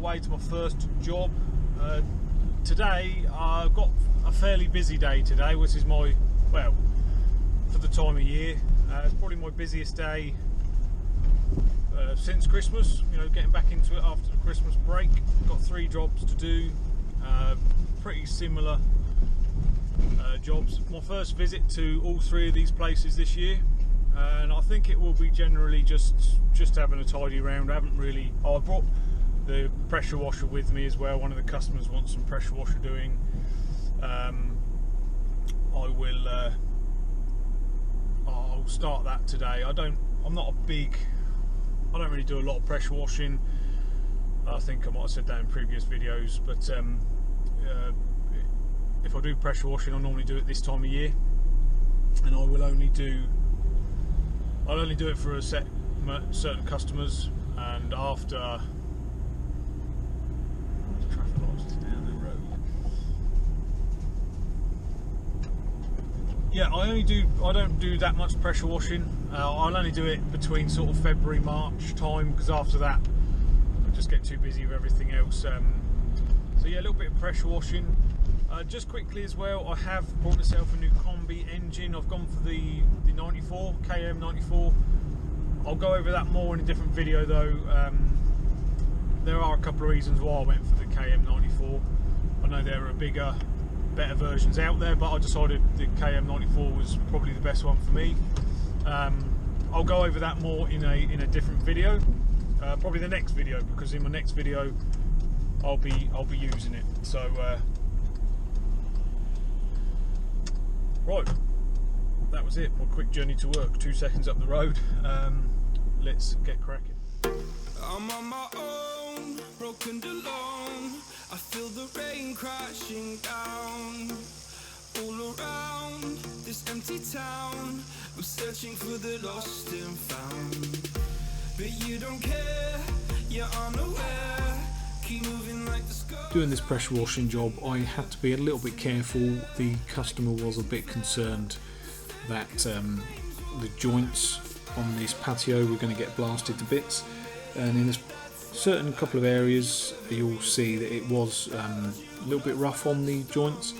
way to my first job. Today I've got a fairly busy day today, which is my, well, for the time of year, it's probably my busiest day since Christmas. You know, getting back into it after the Christmas break. Got 3 jobs to do, pretty similar jobs. My first visit to all 3 of these places this year, and I think it will be generally just having a tidy round. I haven't really. I brought the pressure washer with me as well. One of the customers wants some pressure washer doing. I'll start that today. I don't really do a lot of pressure washing. I think I might have said that in previous videos, but if I do pressure washing, I normally do it this time of year, and I'll only do it for certain customers, and after traffic lights down the road. Yeah, I don't do that much pressure washing. I'll only do it between sort of February, March time, because after that I just get too busy with everything else. So yeah, a little bit of pressure washing. Just quickly as well, I have bought myself a new combi engine. I've gone for the 94, KM 94. I'll go over that more in a different video though. There are a couple of reasons why I went for the KM 94. I know there are bigger, better versions out there, but I decided the KM 94 was probably the best one for me. I'll go over that more in a different video, probably the next video, because in my next video I'll be using it. So right, that was it. My quick journey to work, 2 seconds up the road. Let's get cracking. I'm on my own, broken alone. I feel the rain crashing down all around this empty town. I'm searching for the lost and found, but you don't care, you're unaware. Keep moving like the sky. Doing this pressure washing job, I had to be a little bit careful. The customer was a bit concerned that the joints on this patio were going to get blasted to bits, and in a certain couple of areas you'll see that it was a little bit rough on the joints.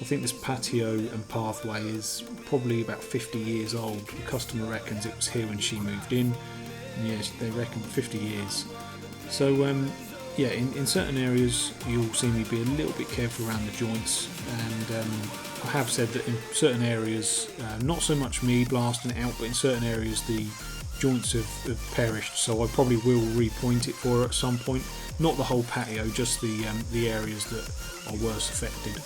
I think this patio and pathway is probably about 50 years old. The customer reckons it was here when she moved in, and yes, they reckon 50 years. So yeah, in certain areas you'll see me be a little bit careful around the joints, and I have said that in certain areas, not so much me blasting it out, but in certain areas the joints have perished, so I probably will repoint it for her at some point. Not the whole patio, just the areas that are worse affected.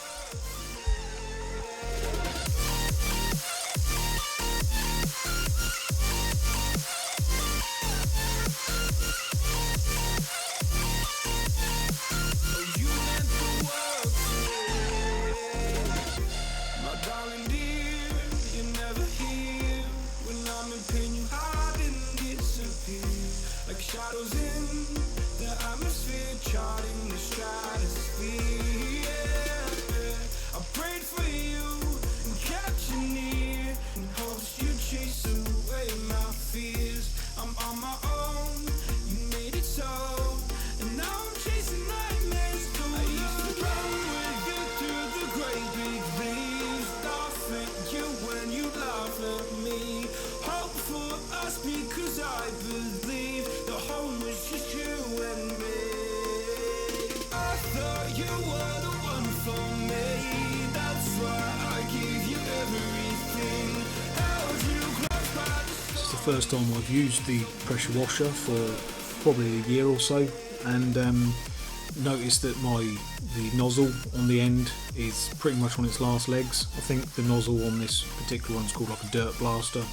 Shadows in the atmosphere, charting the stratosphere. Yeah. I prayed for you and kept you near, in hopes you chase away my fears. I'm on my own, you made it so, and now I'm chasing nightmares. I used to run with you through the great big leaves, laugh at you when you laugh at me. Hope for us because I believe the home was just you and me. I thought you were the one for me, that's why I gave you everything. Held you close by the soul. This is the first time I've used the pressure washer for probably a year or so, and noticed that the nozzle on the end is pretty much on its last legs. I think the nozzle on this particular one is called like a dirt blaster,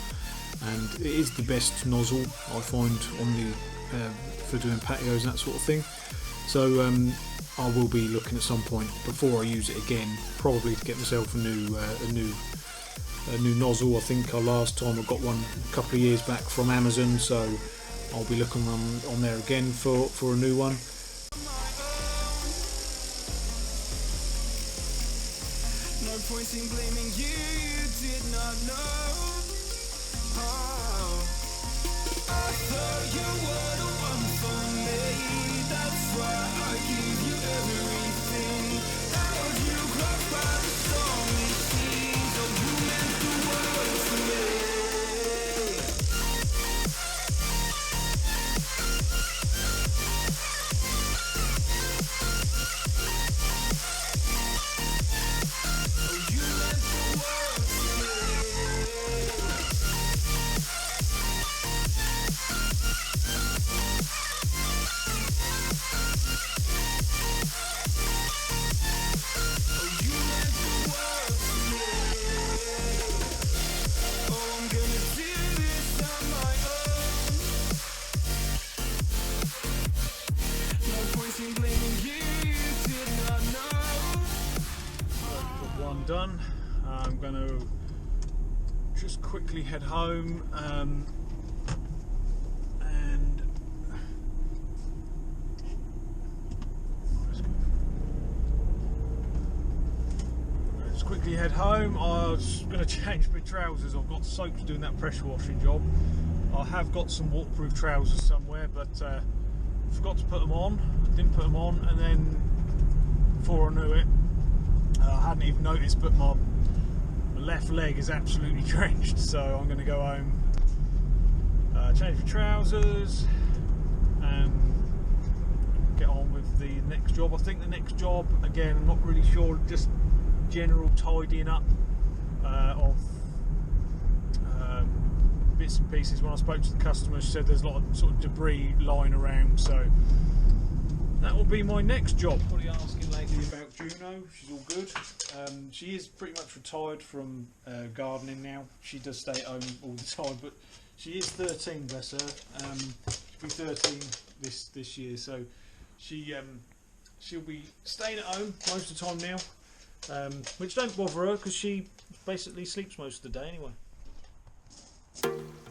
and it is the best nozzle I find on the for doing patios and that sort of thing. So I will be looking at some point before I use it again, probably to get myself a new nozzle. I think last time I got one a couple of years back from Amazon, so I'll be looking on there again for a new one. No point in blaming you, you did not know. I thought you were the one for me, that's why I one done. I'm going to just quickly head home and quickly head home. I was going to change my trousers. I've got soaps doing that pressure washing job. I have got some waterproof trousers somewhere, but forgot to put them on. Didn't put them on, and then before I knew it, I hadn't even noticed, but my left leg is absolutely drenched. So I'm going to go home, change my trousers, and get on with the next job. I think the next job, again, I'm not really sure, just general tidying up of bits and pieces. When I spoke to the customer, she said there's a lot of sort of debris lying around, so that will be my next job. Probably asking lately about Juno. She's all good. She is pretty much retired from gardening now. She does stay at home all the time, but she is 13, bless her. She'll be 13 this year, so she'll be staying at home most of the time now, which don't bother her because she basically sleeps most of the day anyway.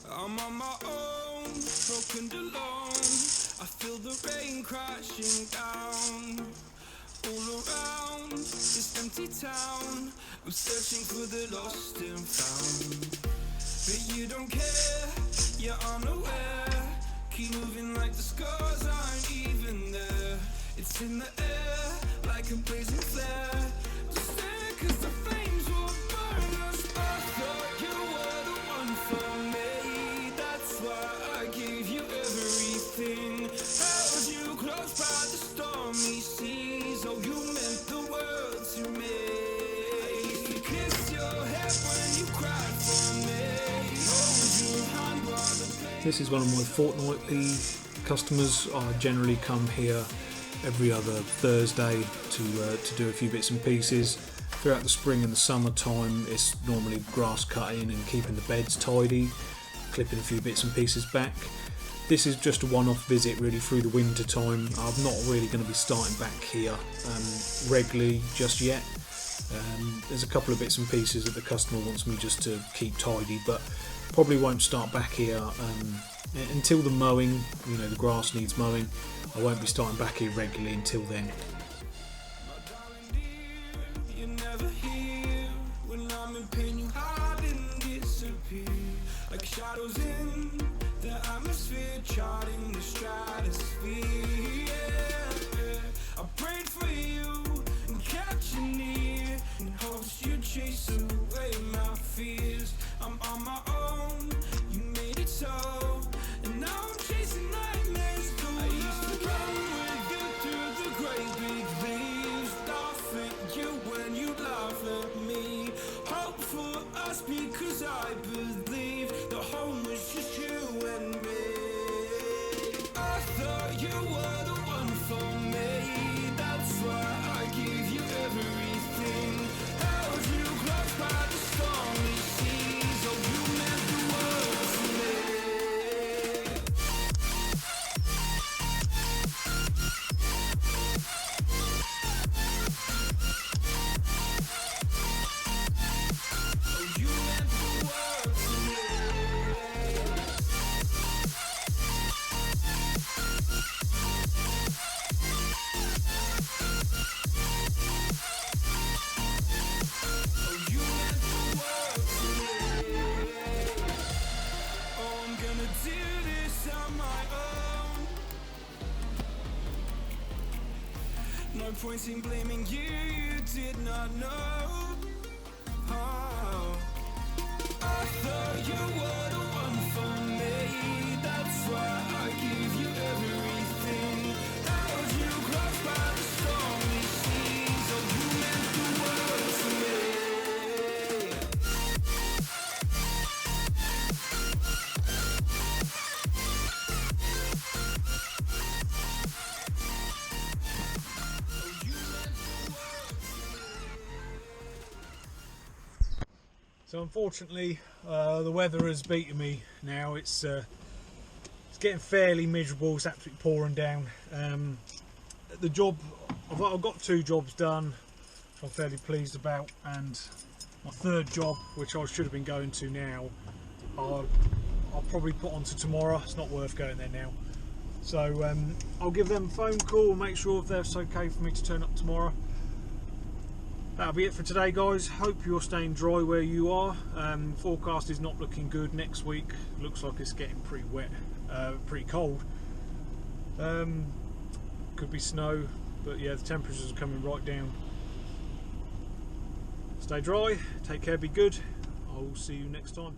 I'm on my own, broken alone. I feel the rain crashing down all around this empty town. I'm searching for the lost and found, but you don't care, you're unaware. Keep moving like the scars aren't even there. It's in the air like a blazing flare. Just stare 'cause the flames will burn us. I thought you were the one for me. That's why I gave you everything. Held you close by the stormy seas. Oh, you meant the world to me. I used to kiss your head when you cried for me. Hold your hand while the pain. This is one of my fortnightly customers. I generally come here every other Thursday to do a few bits and pieces. Throughout the spring and the summertime, it's normally grass cutting and keeping the beds tidy, clipping a few bits and pieces back. This is just a one-off visit really through the winter time. I'm not really going to be starting back here regularly just yet. There's a couple of bits and pieces that the customer wants me just to keep tidy, but probably won't start back here until the mowing, you know, the grass needs mowing. I won't be starting back here regularly until then. My darling dear, you're never here. When I'm in pain, you hide and disappear. Like shadows in the atmosphere, charting the stratosphere. Yeah. I prayed for you and kept you near, in hopes you'd chase away my fears. I'm on my own, you made it so, and now I'm chasing nightmares. I used to run with you through the great big leaves, laugh at you when you laugh at me. Hope for us because I believe the home was just you and me. I thought you were the one for me. That's why I gave you everything. Held you close by the stormy seas. Oh, you meant the world to me. Oh, you meant the world to me. Oh, you meant the world to me. Oh, I'm gonna do this on my own. No point in blaming you, you did not know. Oh, I thought you were the one for me. That's why I gave you everything. Held you close by the stormy seas. Oh, you meant the world to me. Oh, you meant the world to me. So unfortunately, the weather has beaten me now. It's getting fairly miserable. It's absolutely pouring down. The job, I've got 2 jobs done. I'm fairly pleased about, and my third job, which I should have been going to now, I'll probably put on to tomorrow. It's not worth going there now. So I'll give them a phone call and make sure if it's okay for me to turn up tomorrow. That'll be it for today, guys. Hope you're staying dry where you are. Forecast is not looking good next week. Looks like it's getting pretty wet, pretty cold. Could be snow, but yeah, the temperatures are coming right down. Stay dry, take care, be good. I will see you next time.